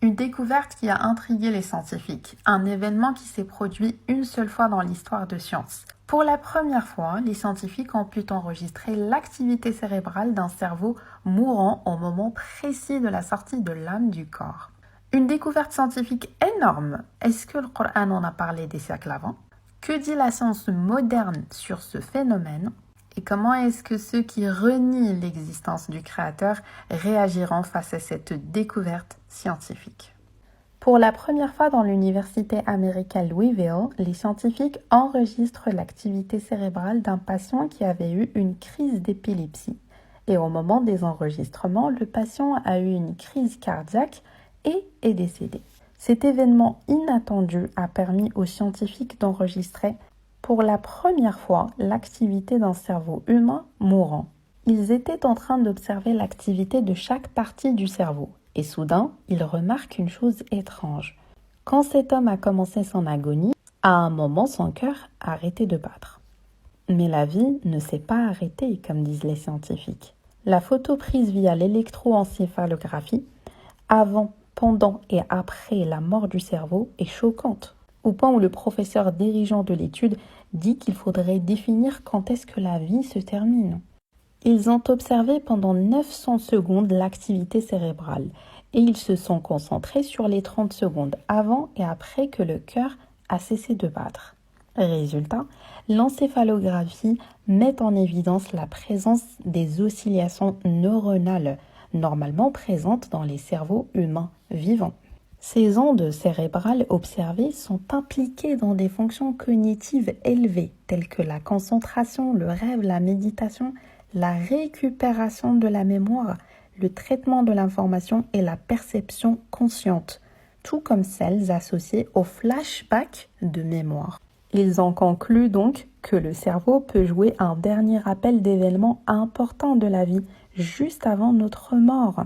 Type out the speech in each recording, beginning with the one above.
Une découverte qui a intrigué les scientifiques, un événement qui s'est produit une seule fois dans l'histoire de science. Pour la première fois, les scientifiques ont pu enregistrer l'activité cérébrale d'un cerveau mourant au moment précis de la sortie de l'âme du corps. Une découverte scientifique énorme. Est-ce que le Coran en a parlé des siècles avant? Que dit la science moderne sur ce phénomène? Et comment est-ce que ceux qui renient l'existence du Créateur réagiront face à cette découverte scientifique? Pour la première fois dans l'université américaine Louisville, les scientifiques enregistrent l'activité cérébrale d'un patient qui avait eu une crise d'épilepsie. Et au moment des enregistrements, le patient a eu une crise cardiaque et est décédé. Cet événement inattendu a permis aux scientifiques d'enregistrer pour la première fois l'activité d'un cerveau humain mourant. Ils étaient en train d'observer l'activité de chaque partie du cerveau. Et soudain, ils remarquent une chose étrange. Quand cet homme a commencé son agonie, à un moment, son cœur a arrêté de battre. Mais la vie ne s'est pas arrêtée, comme disent les scientifiques. La photo prise via l'électroencéphalographie, avant, pendant et après la mort du cerveau, est choquante. Au point où le professeur dirigeant de l'étude dit qu'il faudrait définir quand est-ce que la vie se termine. Ils ont observé pendant 900 secondes l'activité cérébrale et ils se sont concentrés sur les 30 secondes avant et après que le cœur a cessé de battre. Résultat, l'encéphalographie met en évidence la présence des oscillations neuronales normalement présentes dans les cerveaux humains vivants. Ces ondes cérébrales observées sont impliquées dans des fonctions cognitives élevées telles que la concentration, le rêve, la méditation, la récupération de la mémoire, le traitement de l'information et la perception consciente, tout comme celles associées au flashback de mémoire. Ils ont conclu donc que le cerveau peut jouer un dernier rappel d'événements importants de la vie juste avant notre mort.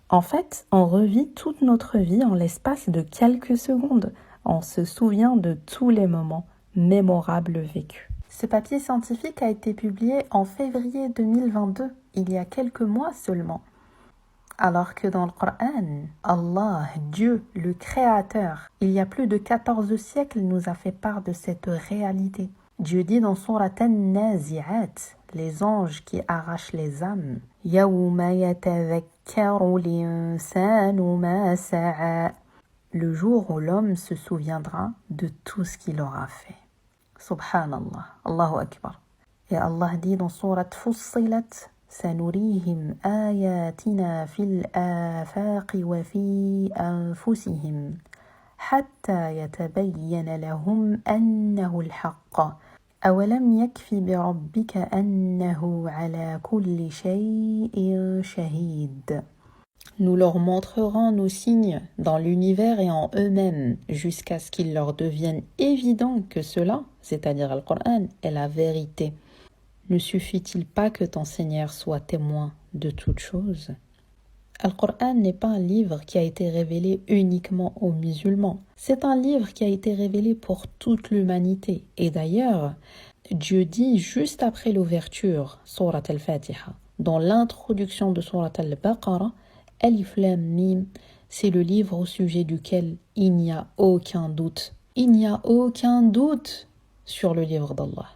En fait, on revit toute notre vie en l'espace de quelques secondes. On se souvient de tous les moments mémorables vécus. Ce papier scientifique a été publié en février 2022, il y a quelques mois seulement. Alors que dans le Coran, Allah, Dieu, le Créateur, il y a plus de 14 siècles, nous a fait part de cette réalité. Dieu dit dans Surat An-Nazi'at, les anges qui arrachent les âmes. Yawma yatadhakkaru l'insanu ma sa'a. Le jour où l'homme se souviendra de tout ce qu'il aura fait. Subhanallah, Allahu Akbar. Et Allah dit dans Surat Fussilat, سنريهم آياتنا في الآفاق وفي أنفسهم حتى يتبين لهم أنه الحق أولم يكف بربك أنه على كل شيء شهيد. Nous leur montrerons nos signes dans l'univers et en eux-mêmes jusqu'à ce qu'il leur devienne évident que cela, c'est-à-dire le Coran, est la vérité. Ne suffit-il pas que ton Seigneur soit témoin de toutes choses? Le Coran n'est pas un livre qui a été révélé uniquement aux musulmans. C'est un livre qui a été révélé pour toute l'humanité. Et d'ailleurs, Dieu dit juste après l'ouverture, Surat al-Fatiha, dans l'introduction de Surat al-Baqarah, Alif Lam Mim, c'est le livre au sujet duquel il n'y a aucun doute. Il n'y a aucun doute sur le livre d'Allah.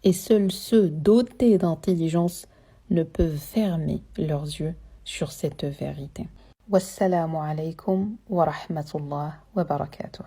Et seuls ceux dotés d'intelligence ne peuvent fermer leurs yeux sur cette vérité. Wassalamu alaikum wa rahmatullah wa barakatuh.